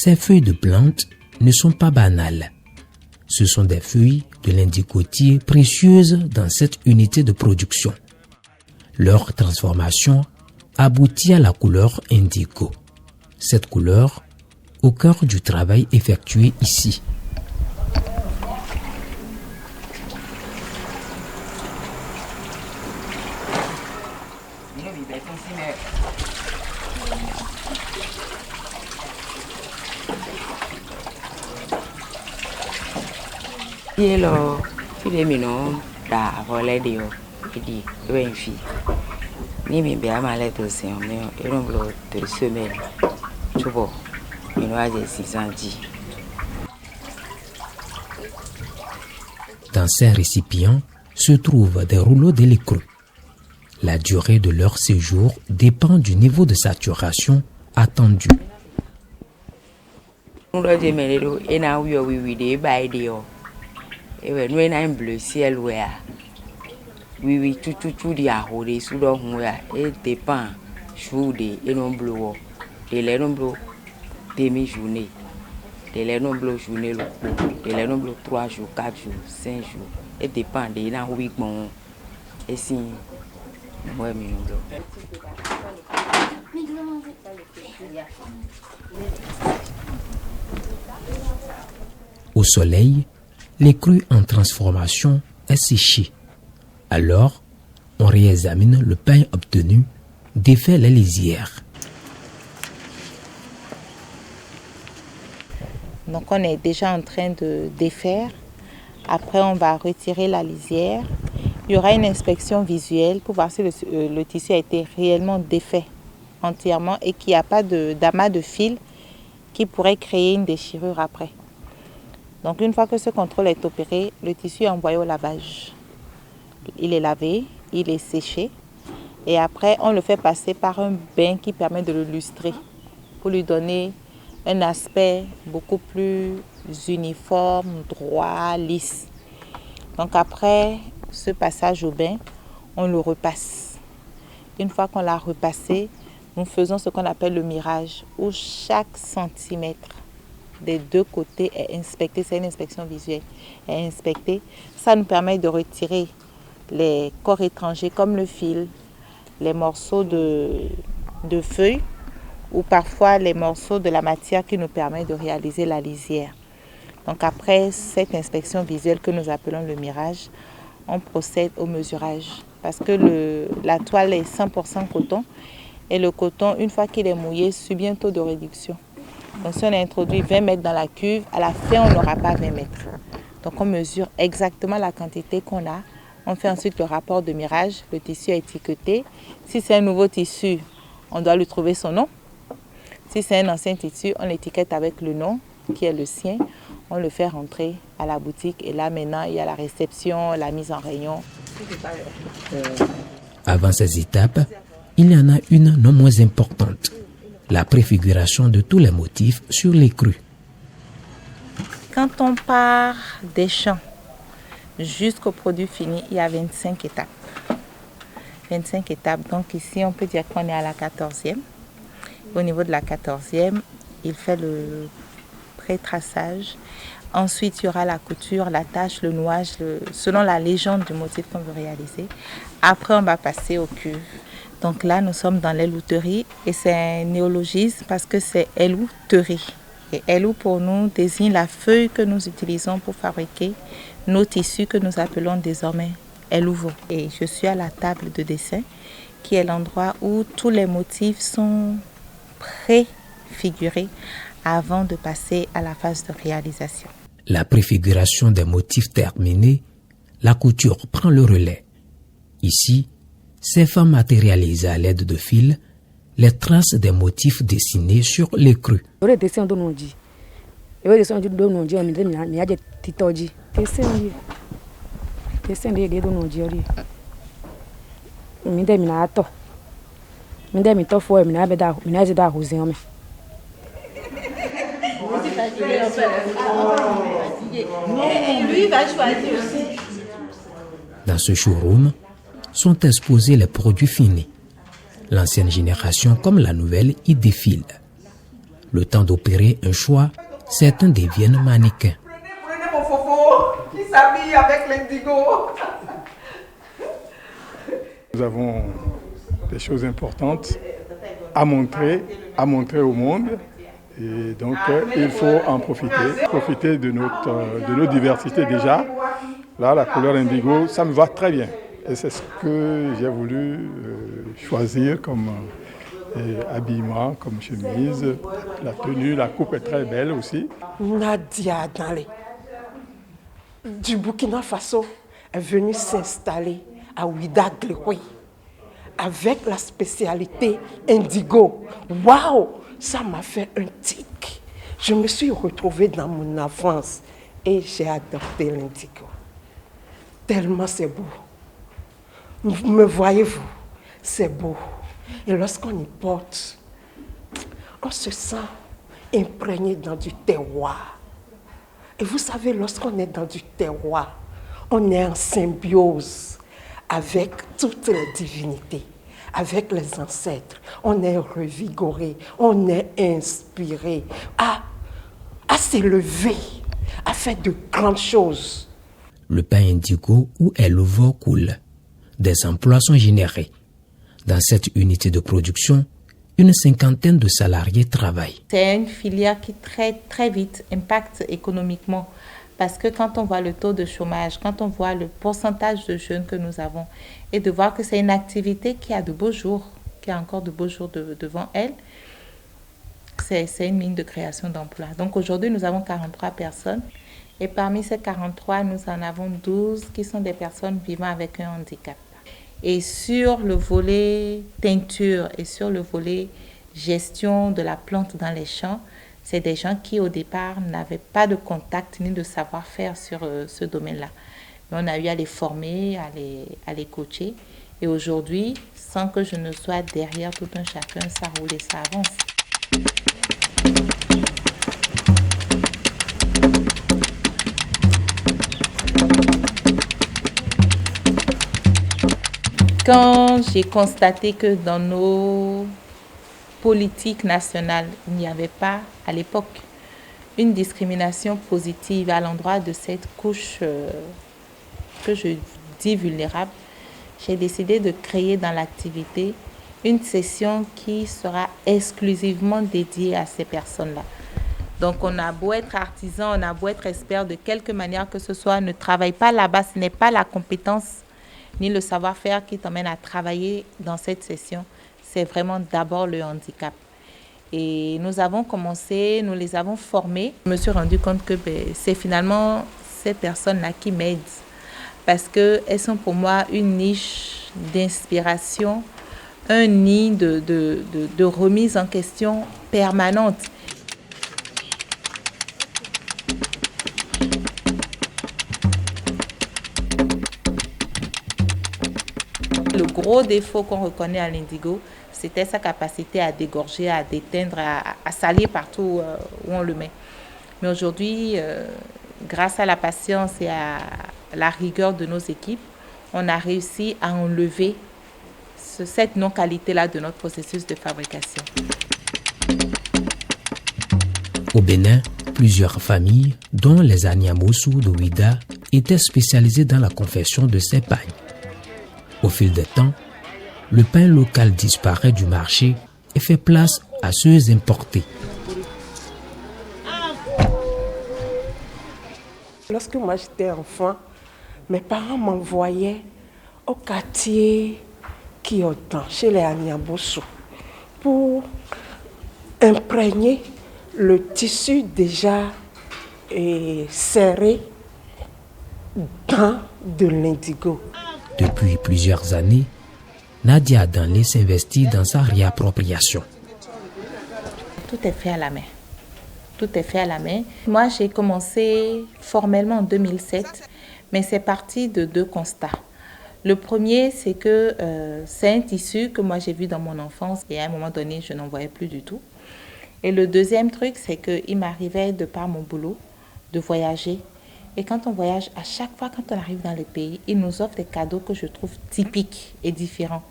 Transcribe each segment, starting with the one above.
Ces feuilles de plantes ne sont pas banales. Ce sont des feuilles de l'indicotier précieuses dans cette unité de production. Leur transformation aboutit à la couleur indigo. Cette couleur, au cœur du travail effectué ici. Dans ces récipients se trouvent des rouleaux d'élecreux. La durée de leur séjour dépend du niveau de saturation attendu. Au soleil, l'écru en transformation est séché. Alors, on réexamine le pain obtenu, défait les lisières. Donc on est déjà en train de défaire. Après, on va retirer la lisière. Il y aura une inspection visuelle pour voir si le tissu a été réellement défait entièrement et qu'il n'y a pas d'amas de fil qui pourrait créer une déchirure après. Donc une fois que ce contrôle est opéré, le tissu est envoyé au lavage. Il est lavé, il est séché et après on le fait passer par un bain qui permet de le lustrer pour lui donner un aspect beaucoup plus uniforme, droit, lisse. Donc après ce passage au bain, on le repasse. Une fois qu'on l'a repassé, nous faisons ce qu'on appelle le mirage, où chaque centimètre des deux côtés est inspecté. C'est une inspection visuelle, est inspecté. Ça nous permet de retirer les corps étrangers comme le fil, les morceaux de feuilles ou parfois les morceaux de la matière qui nous permet de réaliser la lisière. Donc après cette inspection visuelle que nous appelons le mirage, on procède au mesurage parce que la toile est 100% coton et le coton, une fois qu'il est mouillé, subit un taux de réduction. Donc si on a introduit 20 mètres dans la cuve, à la fin on n'aura pas 20 mètres. Donc on mesure exactement la quantité qu'on a. On fait ensuite le rapport de mirage, le tissu est étiqueté. Si c'est un nouveau tissu, on doit lui trouver son nom. Si c'est un ancien tissu, on l'étiquette avec le nom qui est le sien. On le fait rentrer à la boutique et là maintenant il y a la réception, la mise en rayon. Avant ces étapes, il y en a une non moins importante, la préfiguration de tous les motifs sur l'écru. Quand on part des champs jusqu'au produit fini, il y a 25 étapes. 25 étapes, donc ici on peut dire qu'on est à la 14e. Au niveau de la 14e, il fait le pré-traçage. Ensuite, il y aura la couture, la tâche, le nouage, selon la légende du motif qu'on veut réaliser. Après, on va passer aux cuves. Donc là, nous sommes dans l'élouterie et c'est un néologisme parce que c'est élouterie. Et élou pour nous désigne la feuille que nous utilisons pour fabriquer nos tissus que nous appelons désormais élouveau. Et je suis à la table de dessin qui est l'endroit où tous les motifs sont préfigurés avant de passer à la phase de réalisation. La préfiguration des motifs terminée, la couture prend le relais. Ici, ces femmes matérialisent à l'aide de fils les traces des motifs dessinés sur l'écru. Dans ce showroom sont exposés les produits finis. L'ancienne génération comme la nouvelle y défile. Le temps d'opérer un choix, certains deviennent mannequins. Prenez mon fofo qui s'habille avec l'indigo. Nous avons des choses importantes à montrer au monde. Et donc, il faut en profiter de notre diversité déjà. Là, la couleur indigo, ça me va très bien. Et c'est ce que j'ai voulu choisir comme habillement, comme chemise. La tenue, la coupe est très belle aussi. Nadia Danlé, du Burkina Faso, est venue s'installer à Ouidah-Glégoui avec la spécialité indigo. Waouh, ça m'a fait un tic. Je me suis retrouvée dans mon enfance et j'ai adopté l'indigo. Tellement c'est beau. Me voyez-vous, c'est beau. Et lorsqu'on y porte, on se sent imprégné dans du terroir. Et vous savez, lorsqu'on est dans du terroir, on est en symbiose avec toutes les divinités, avec les ancêtres. On est revigoré, on est inspiré à s'élever, à faire de grandes choses. Le pain indigo où éleveur coule. Des emplois sont générés. Dans cette unité de production, une cinquantaine de salariés travaillent. C'est une filière qui très vite impacte économiquement parce que quand on voit le taux de chômage, quand on voit le pourcentage de jeunes que nous avons et de voir que c'est une activité qui a de beaux jours, qui a encore de beaux jours devant elle, c'est une mine de création d'emplois. Donc aujourd'hui, nous avons 43 personnes et parmi ces 43, nous en avons 12 qui sont des personnes vivant avec un handicap. Et sur le volet teinture et sur le volet gestion de la plante dans les champs, c'est des gens qui au départ n'avaient pas de contact ni de savoir-faire sur ce domaine-là. Mais on a eu à les former, à les coacher. Et aujourd'hui, sans que je ne sois derrière tout un chacun, ça roule et ça avance. Quand j'ai constaté que dans nos politiques nationales, il n'y avait pas, à l'époque, une discrimination positive à l'endroit de cette couche que je dis vulnérable, j'ai décidé de créer dans l'activité une session qui sera exclusivement dédiée à ces personnes-là. Donc on a beau être artisan, on a beau être expert de quelque manière que ce soit, ne travaille pas là-bas, ce n'est pas la compétence ni le savoir-faire qui t'emmène à travailler dans cette session, c'est vraiment d'abord le handicap. Et nous avons commencé, nous les avons formés. Je me suis rendu compte que c'est finalement ces personnes-là qui m'aident parce qu'elles sont pour moi une niche d'inspiration, un nid de remise en question permanente. Le gros défaut qu'on reconnaît à l'indigo, c'était sa capacité à dégorger, à déteindre, à salir partout où on le met. Mais aujourd'hui, grâce à la patience et à la rigueur de nos équipes, on a réussi à enlever cette non-qualité-là de notre processus de fabrication. Au Bénin, plusieurs familles, dont les Anyamosu de Ouidah, étaient spécialisées dans la confection de ces pagnes. Au fil des temps, le pain local disparaît du marché et fait place à ceux importés. Lorsque moi j'étais enfant, mes parents m'envoyaient au quartier Kyotan, chez les Anyamosu, pour imprégner le tissu déjà serré dans de l'indigo. Depuis plusieurs années, Nadia Danlé s'investit dans sa réappropriation. Tout est fait à la main. Tout est fait à la main. Moi, j'ai commencé formellement en 2007, mais c'est parti de deux constats. Le premier, c'est que c'est un tissu que moi j'ai vu dans mon enfance et à un moment donné, je n'en voyais plus du tout. Et le deuxième truc, c'est qu'il m'arrivait, de par mon boulot, de voyager. Et quand on voyage, à chaque fois quand on arrive dans les pays, ils nous offrent des cadeaux que je trouve typiques et différents.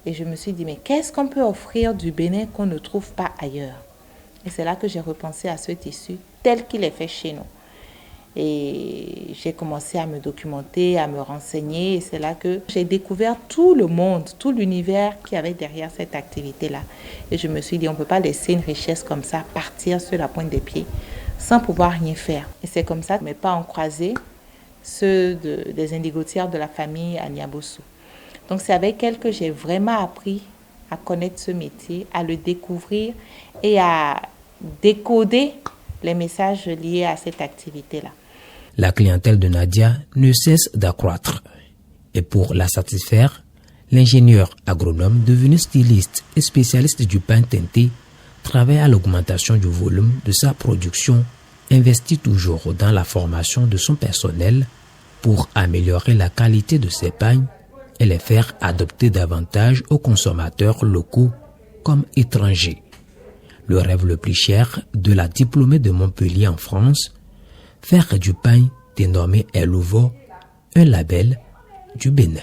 Et je me suis dit, mais qu'est-ce qu'on peut offrir du Bénin qu'on ne trouve pas ailleurs? Et c'est là que j'ai repensé à ce tissu tel qu'il est fait chez nous. Et j'ai commencé à me documenter, à me renseigner. Et c'est là que j'ai découvert tout le monde, tout l'univers qu'il y avait derrière cette activité-là. Et je me suis dit, on ne peut pas laisser une richesse comme ça partir sur la pointe des pieds sans pouvoir rien faire. Et c'est comme ça que mes pas ont croisé ceux des indigotières de la famille à Niabossou. Donc c'est avec elle que j'ai vraiment appris à connaître ce métier, à le découvrir et à décoder les messages liés à cette activité-là. La clientèle de Nadia ne cesse d'accroître. Et pour la satisfaire, l'ingénieur agronome devenu styliste et spécialiste du pain teinté travaille à l'augmentation du volume de sa production, investit toujours dans la formation de son personnel pour améliorer la qualité de ses pains et les faire adopter davantage aux consommateurs locaux comme étrangers. Le rêve le plus cher de la diplômée de Montpellier en France, faire du pain dénommé El Louveau, un label du Bénin.